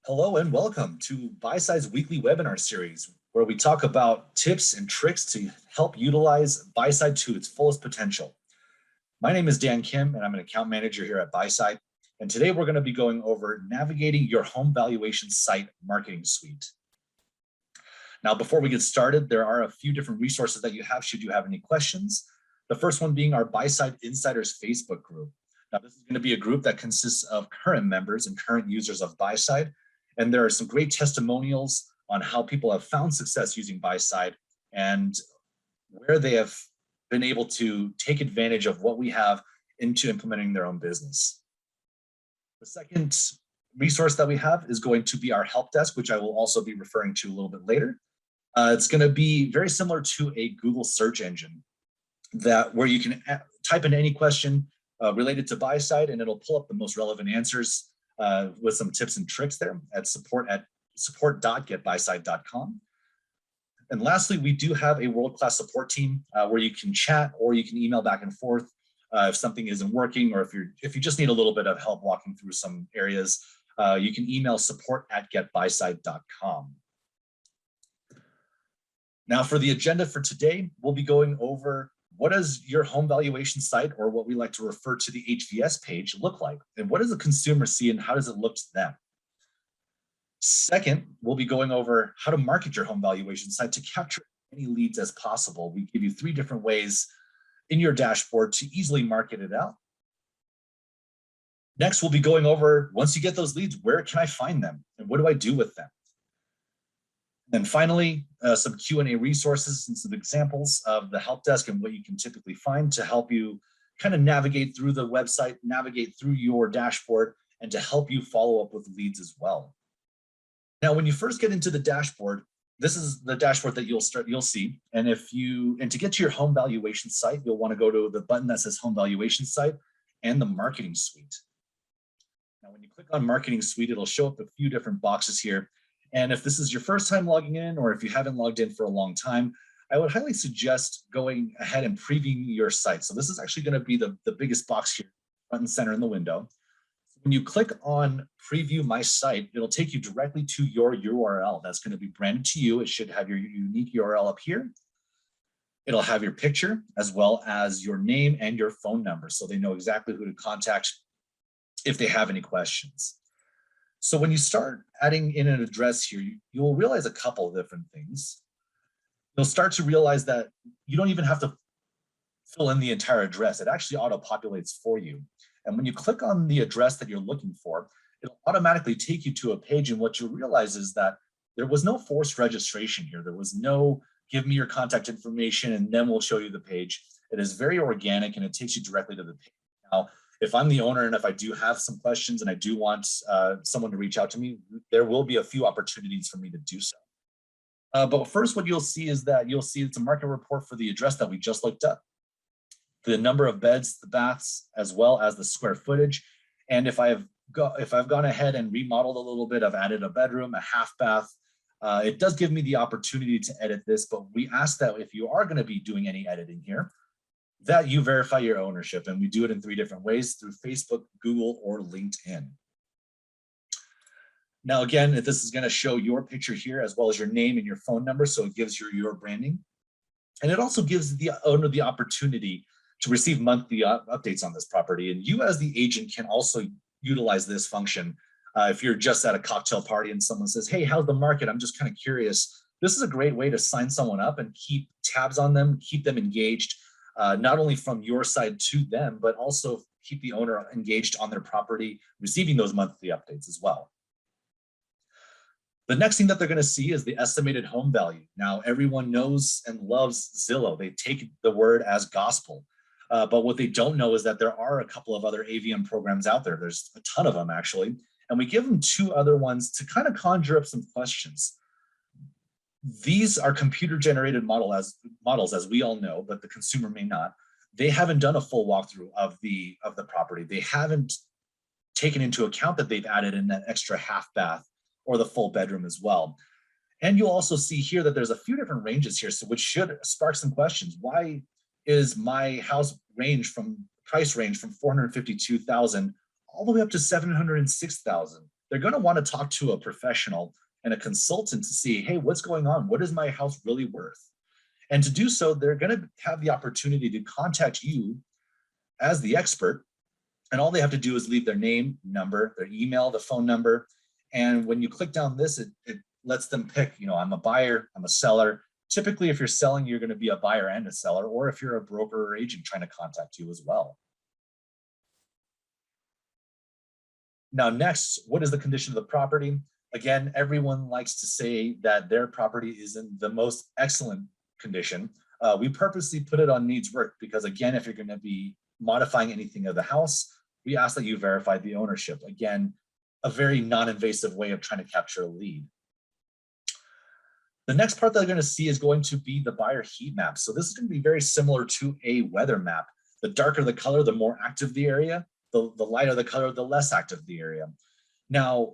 Hello and welcome to Buyside's weekly webinar series, where we talk about tips and tricks to help utilize Buyside to its fullest potential. My name is Dan Kim, and I'm an account manager here at Buyside. And today we're going to be going over navigating your home valuation site marketing suite. Now, before we get started, there are a few different resources that you have should you have any questions. The first one being our Buyside Insiders Facebook group. Now, this is going to be a group that consists of current members and current users of Buyside. And there are some great testimonials on how people have found success using Buyside and where they have been able to take advantage of what we have into implementing their own business. The second resource that we have is going to be our help desk, which I will also be referring to a little bit later. It's going to be very similar to a Google search engine where you can type in any question related to Buyside, and it'll pull up the most relevant answers with some tips and tricks there at support.getbuyside.com. And lastly, we do have a world-class support team where you can chat or you can email back and forth if something isn't working, or if you just need a little bit of help walking through some areas, you can email support@getbuyside.com. Now, for the agenda for today, we'll be going over what does your home valuation site, or what we like to refer to the HVS page, look like? And what does the consumer see and how does it look to them? Second, we'll be going over how to market your home valuation site to capture as many leads as possible. We give you 3 different ways in your dashboard to easily market it out. Next, we'll be going over, once you get those leads, where can I find them? And what do I do with them? And finally, some Q&A resources and some examples of the help desk and what you can typically find to help you kind of navigate through the website, navigate through your dashboard, and to help you follow up with leads as well. Now, when you first get into the dashboard, this is the dashboard that you'll see. And to get to your home valuation site, you'll want to go to the button that says Home Valuation Site and the Marketing Suite. Now, when you click on Marketing Suite, it'll show up a few different boxes here. And if this is your first time logging in, or if you haven't logged in for a long time, I would highly suggest going ahead and previewing your site. So this is actually going to be the biggest box here, front and center in the window. When you click on Preview My Site, it'll take you directly to your URL. That's going to be branded to you. It should have your unique URL up here. It'll have your picture as well as your name and your phone number, so they know exactly who to contact if they have any questions. So when you start adding in an address here, you'll realize a couple of different things. You'll start to realize that you don't even have to fill in the entire address. It actually auto-populates for you. And when you click on the address that you're looking for, it'll automatically take you to a page, and what you'll realize is that there was no forced registration here. There was no give me your contact information and then we'll show you the page. It is very organic and it takes you directly to the page. Now, if I'm the owner and if I do have some questions and I do want someone to reach out to me, there will be a few opportunities for me to do so. But first, what you'll see is that it's a market report for the address that we just looked up, the number of beds, the baths, as well as the square footage. And if I've gone ahead and remodeled a little bit, I've added a bedroom, a half bath, it does give me the opportunity to edit this, but we ask that if you are going to be doing any editing here, that you verify your ownership. And we do it in 3 different ways: through Facebook, Google, or LinkedIn. Now, again, this is going to show your picture here as well as your name and your phone number. So it gives you your branding. And it also gives the owner the opportunity to receive monthly updates on this property. And you as the agent can also utilize this function. If you're just at a cocktail party and someone says, hey, how's the market? I'm just kind of curious. This is a great way to sign someone up and keep tabs on them, keep them engaged. Not only from your side to them, but also keep the owner engaged on their property, receiving those monthly updates as well. The next thing that they're going to see is the estimated home value. Now, everyone knows and loves Zillow. They take the word as gospel. But what they don't know is that there are a couple of other AVM programs out there. There's a ton of them, actually. And we give them 2 other ones to kind of conjure up some questions. These are computer-generated models, as we all know, but the consumer may not. They haven't done a full walkthrough of the property. They haven't taken into account that they've added in that extra half bath or the full bedroom as well. And you'll also see here that there's a few different ranges here, so which should spark some questions. Why is my house price range from $452,000 all the way up to $706,000? they're going to want to talk to a professional and a consultant to see, hey, what's going on? What is my house really worth? And to do so, they're going to have the opportunity to contact you as the expert. And all they have to do is leave their name, number, their email, the phone number. And when you click down this, it lets them pick, I'm a buyer, I'm a seller. Typically, if you're selling, you're going to be a buyer and a seller, or if you're a broker or agent trying to contact you as well. Now, next, what is the condition of the property? Again, everyone likes to say that their property is in the most excellent condition. We purposely put it on needs work because, again, if you're going to be modifying anything of the house, we ask that you verify the ownership. Again, a very non-invasive way of trying to capture a lead. The next part that they're going to see is going to be the buyer heat map. So this is going to be very similar to a weather map. The darker the color, the more active the area. The lighter the color, the less active the area. Now,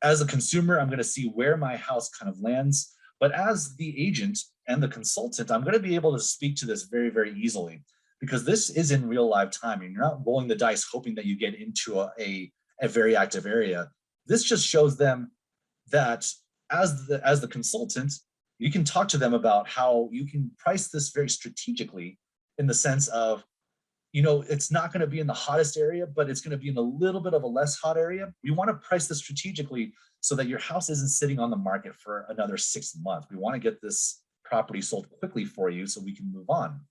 as a consumer, I'm going to see where my house kind of lands. But as the agent and the consultant, I'm going to be able to speak to this very, very easily because this is in real live time and you're not rolling the dice hoping that you get into a very active area. This just shows them that as the consultant, you can talk to them about how you can price this very strategically in the sense of, it's not going to be in the hottest area, but it's going to be in a little bit of a less hot area. We want to price this strategically so that your house isn't sitting on the market for another 6 months. We want to get this property sold quickly for you so we can move on.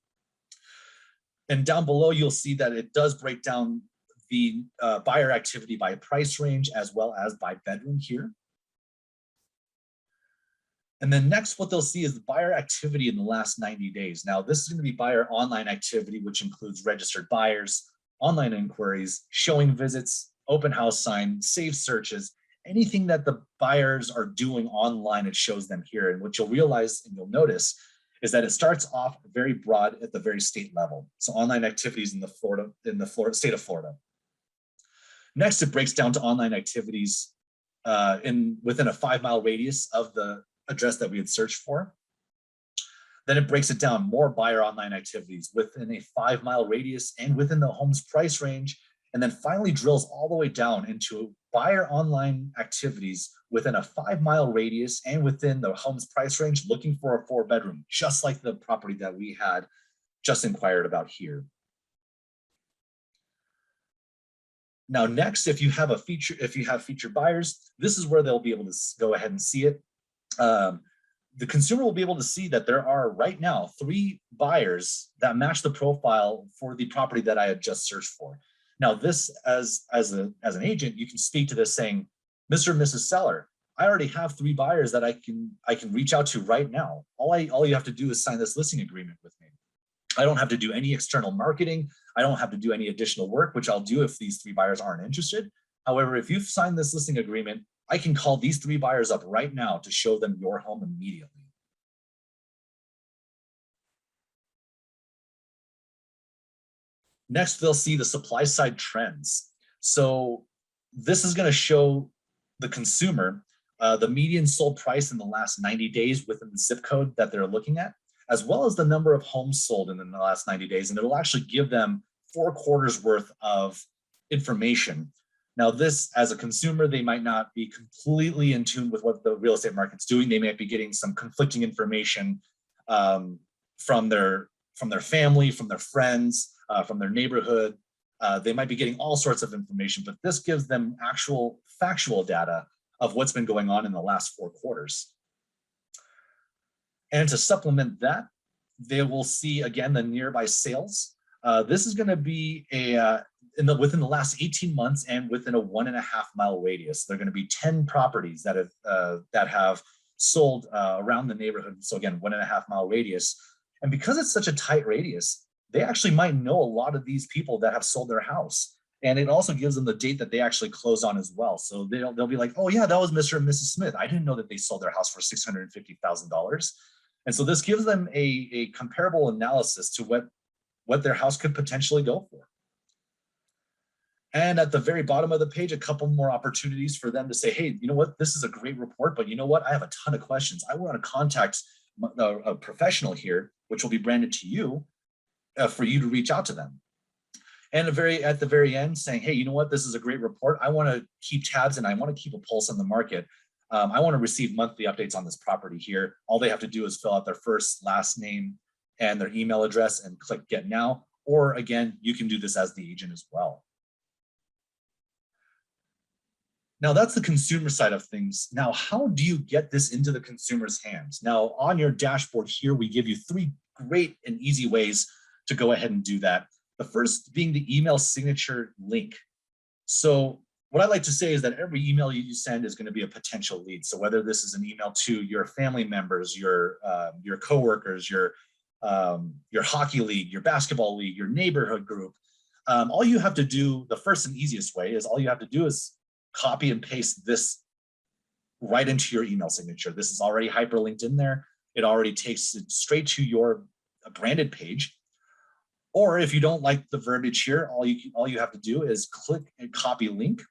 And down below, you'll see that it does break down the buyer activity by price range as well as by bedroom here. And then next, what they'll see is the buyer activity in the last 90 days. Now, this is going to be buyer online activity, which includes registered buyers, online inquiries, showing visits, open house sign, saved searches, anything that the buyers are doing online, it shows them here. And what you'll realize and you'll notice is that it starts off very broad at the very state level. So online activities in the state of Florida. Next, it breaks down to online activities within a 5-mile radius of the address that we had searched for. Then it breaks it down, more buyer online activities within a 5-mile radius and within the home's price range. And then finally drills all the way down into buyer online activities within a 5-mile radius and within the home's price range, looking for a 4-bedroom, just like the property that we had just inquired about here. Now, next, if you have featured buyers, this is where they'll be able to go ahead and see it. The consumer will be able to see that there are right now 3 buyers that match the profile for the property that I had just searched for. Now, this as an agent, you can speak to this saying, Mr. and Mrs. Seller, I already have 3 buyers that I can reach out to right now. All you have to do is sign this listing agreement with me. I don't have to do any external marketing. I don't have to do any additional work, which I'll do if these 3 buyers aren't interested. However, if you've signed this listing agreement, I can call these 3 buyers up right now to show them your home immediately. Next, they'll see the supply side trends. So this is going to show the consumer the median sold price in the last 90 days within the zip code that they're looking at, as well as the number of homes sold in the last 90 days. And it'll actually give them 4 quarters worth of information. Now, this, as a consumer, they might not be completely in tune with what the real estate market's doing. They might be getting some conflicting information from their family, from their friends, from their neighborhood. They might be getting all sorts of information, but this gives them actual factual data of what's been going on in the last 4 quarters. And to supplement that, they will see, again, the nearby sales. This is going to be within the last 18 months and within a 1.5-mile radius. There are going to be 10 properties that have sold around the neighborhood. So again, 1.5-mile radius. And because it's such a tight radius, they actually might know a lot of these people that have sold their house. And it also gives them the date that they actually close on as well. So they'll be like, oh yeah, that was Mr. and Mrs. Smith. I didn't know that they sold their house for $650,000. And so this gives them a comparable analysis to what their house could potentially go for. And at the very bottom of the page, a couple more opportunities for them to say, hey, you know what, this is a great report, but you know what, I have a ton of questions. I want to contact a professional here, which will be branded to you for you to reach out to them. And at the very end saying, hey, you know what, this is a great report. I want to keep tabs and I want to keep a pulse on the market. I want to receive monthly updates on this property here. All they have to do is fill out their first, last name, and their email address and click Get Now. Or again, you can do this as the agent as well. Now that's the consumer side of things. Now, how do you get this into the consumer's hands? Now, on your dashboard here, we give you 3 great and easy ways to go ahead and do that. The first being the email signature link. So what I like to say is that every email you send is going to be a potential lead. So whether this is an email to your family members, your coworkers, your hockey league, your basketball league, your neighborhood group, all you have to do, the first and easiest way is all you have to do is copy and paste this right into your email signature. This is already hyperlinked in there. It already takes it straight to your branded page. Or if you don't like the verbiage here, all you have to do is click and copy link.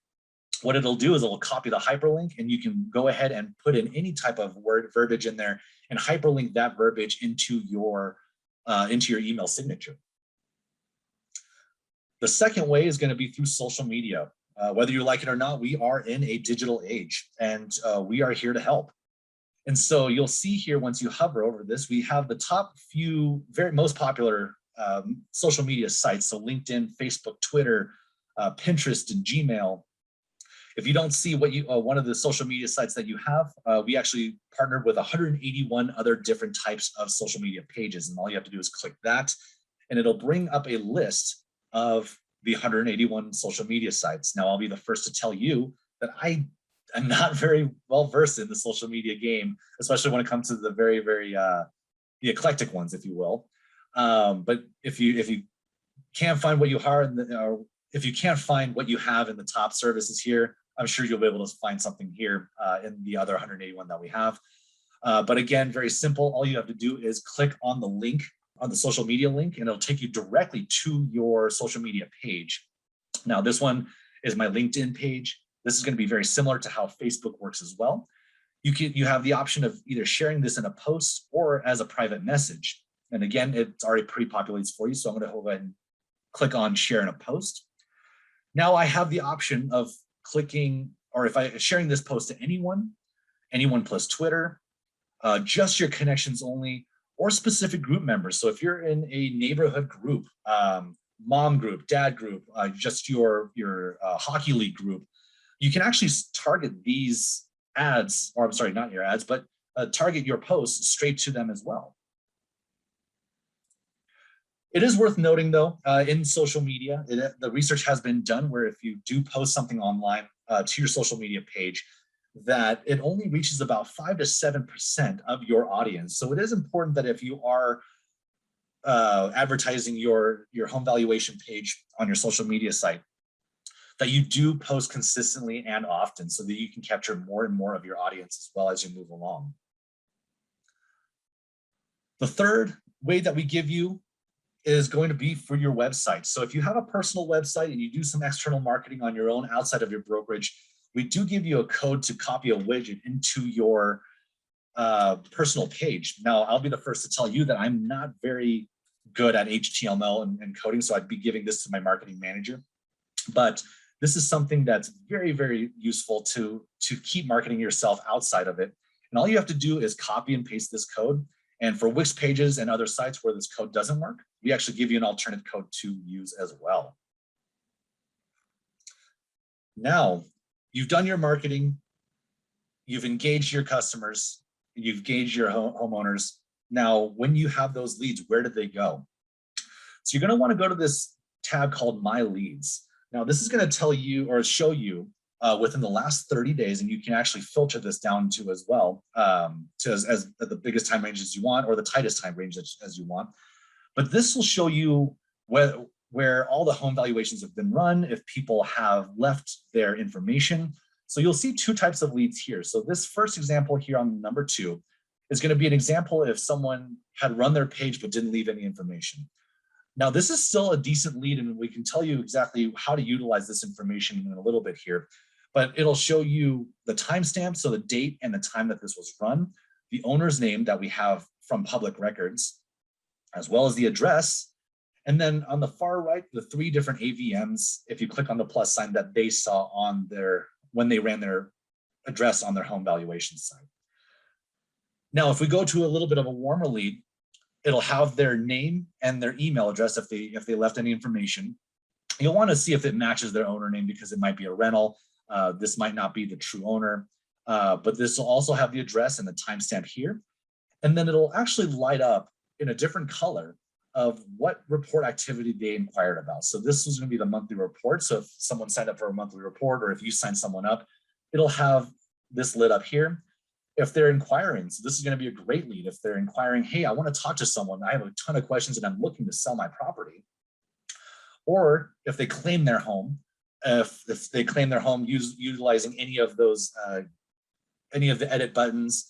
What it'll do is it'll copy the hyperlink, and you can go ahead and put in any type of verbiage in there and hyperlink that verbiage into your email signature. The second way is going to be through social media. Whether you like it or not, we are in a digital age, and we are here to help. And so you'll see here, once you hover over this, we have the top few most popular social media sites. So LinkedIn, Facebook, Twitter, Pinterest, and Gmail. If you don't see what one of the social media sites that you have, we actually partnered with 181 other different types of social media pages. And all you have to do is click that, and it'll bring up a list of the 181 social media sites. Now, I'll be the first to tell you that I am not very well versed in the social media game, especially when it comes to the very, very the eclectic ones, if you will. But if you can't find what you are, or if you can't find what you have in the top services here, I'm sure you'll be able to find something here in the other 181 that we have. But again, very simple. All you have to do is click on the link, on the social media link, and it'll take you directly to your social media page. Now, this one is my LinkedIn page. This is going to be very similar to how Facebook works as well. You have the option of either sharing this in a post or as a private message. And again, it's already pre-populates for you. So I'm going to go ahead and click on share in a post. Now I have the option of clicking, or if I sharing this post to anyone plus Twitter, just your connections only, or specific group members. So if you're in a neighborhood group, mom group, dad group, just your hockey league group, you can actually target these ads, or I'm sorry, not your ads, but target your posts straight to them as well. It is worth noting, though, in social media, the research has been done where if you do post something online to your social media page, that it only reaches about 5 to 7% of your audience. So it is important that if you are advertising your home valuation page on your social media site, that you do post consistently and often so that you can capture more and more of your audience as well as you move along. The third way that we give you is going to be for your website. So if you have a personal website and you do some external marketing on your own outside of your brokerage, we do give you a code to copy a widget into your personal page. Now, I'll be the first to tell you that I'm not very good at HTML and coding, so I'd be giving this to my marketing manager. But this is something that's very, very useful to keep marketing yourself outside of it. And all you have to do is copy and paste this code. And for Wix pages and other sites where this code doesn't work, we actually give you an alternate code to use as well. Now, you've done your marketing, you've engaged your customers, you've engaged your homeowners. Now, when you have those leads, where did they go? So you're going to want to go to this tab called My Leads. Now, this is going to tell you or show you within the last 30 days, and you can actually filter this down to as well, to as the biggest time range as you want or the tightest time range as you want. But this will show you where all the home valuations have been run, if people have left their information. So you'll see 2 types of leads here. So this first example here on number 2 is going to be an example if someone had run their page but didn't leave any information. Now, this is still a decent lead, and we can tell you exactly how to utilize this information in a little bit here. But it'll show you the timestamp, so the date and the time that this was run, the owner's name that we have from public records, as well as the address, And then on the far right, the 3 different AVMs, if you click on the plus sign that they saw on when they ran their address on their home valuation site. Now, if we go to a little bit of a warmer lead, it'll have their name and their email address if they left any information. You'll want to see if it matches their owner name because it might be a rental. This might not be the true owner, but this will also have the address and the timestamp here. And then it'll actually light up in a different color of what report activity they inquired about. So this is going to be the monthly report. So if someone signed up for a monthly report, or if you sign someone up, it'll have this lit up here. If they're inquiring, so this is going to be a great lead. If they're inquiring, hey, I want to talk to someone, I have a ton of questions and I'm looking to sell my property. Or if they claim their home, if they claim their home utilizing any of those, any of the edit buttons,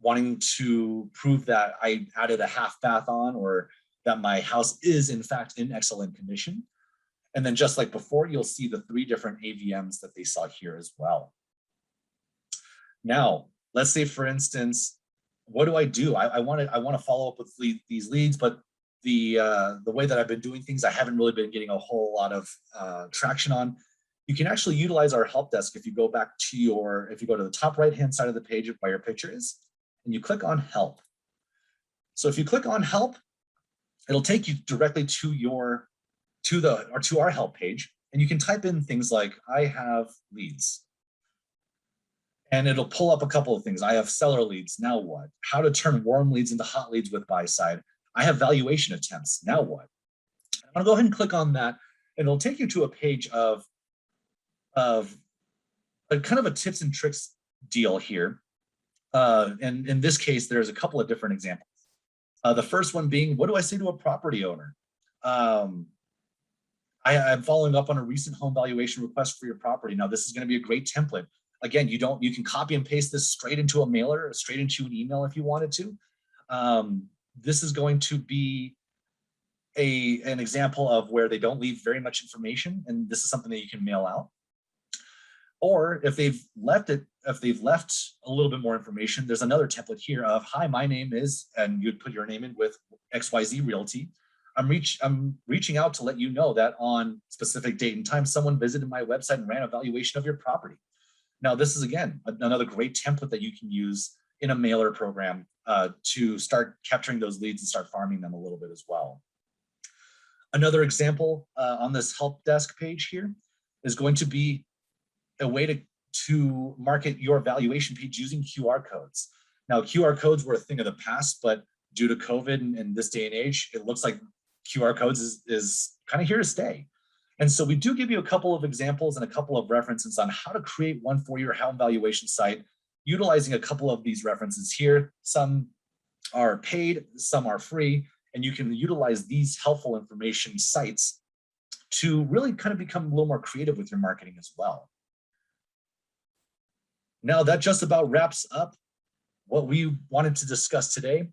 wanting to prove that I added a half bath on, or that my house is in fact in excellent condition. And then just like before, you'll see the 3 different AVMs that they saw here as well. Now, let's say, for instance, what do? I want to follow up with these leads, but the way that I've been doing things, I haven't really been getting a whole lot of traction on. You can actually utilize our help desk if you go back to if you go to the top right-hand side of the page where your picture is, and you click on help. So if you click on help, it'll take you directly to our help page, and you can type in things like, I have leads. And it'll pull up a couple of things. I have seller leads, now what? How to turn warm leads into hot leads with Buyside. I have valuation attempts, now what? I'm gonna go ahead and click on that, and it'll take you to a page of a kind of a tips and tricks deal here. And in this case, there's a couple of different examples. The first one being, what do I say to a property owner? I'm following up on a recent home valuation request for your property. Now, this is gonna be a great template. Again, you can copy and paste this straight into a mailer, or straight into an email if you wanted to. This is going to be an example of where they don't leave very much information, and this is something that you can mail out. Or if they've left a little bit more information, there's another template here of, hi, my name is, and you'd put your name in with XYZ Realty. I'm reaching out to let you know that on specific date and time, someone visited my website and ran a valuation of your property. Now, this is, again, another great template that you can use in a mailer program to start capturing those leads and start farming them a little bit as well. Another example on this help desk page here is going to be a way to market your valuation page using QR codes. Now, QR codes were a thing of the past, but due to COVID and this day and age, it looks like QR codes is kind of here to stay. And so we do give you a couple of examples and a couple of references on how to create one for your home valuation site, utilizing a couple of these references here. Some are paid, some are free, and you can utilize these helpful information sites to really kind of become a little more creative with your marketing as well. Now, that just about wraps up what we wanted to discuss today.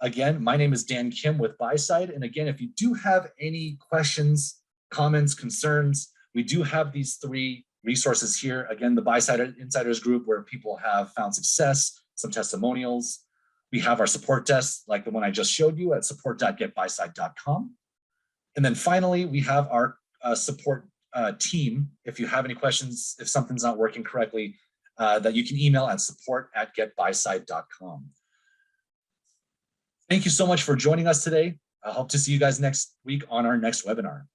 Again, my name is Dan Kim with Buyside. And again, if you do have any questions, comments, concerns, we do have these 3 resources here. Again, the Buyside Insiders group, where people have found success, some testimonials. We have our support desk, like the one I just showed you, at support.getbuyside.com. And then finally, we have our support team. If you have any questions, if something's not working correctly, that you can email at support@getbuyside.com. Thank you so much for joining us today. I hope to see you guys next week on our next webinar.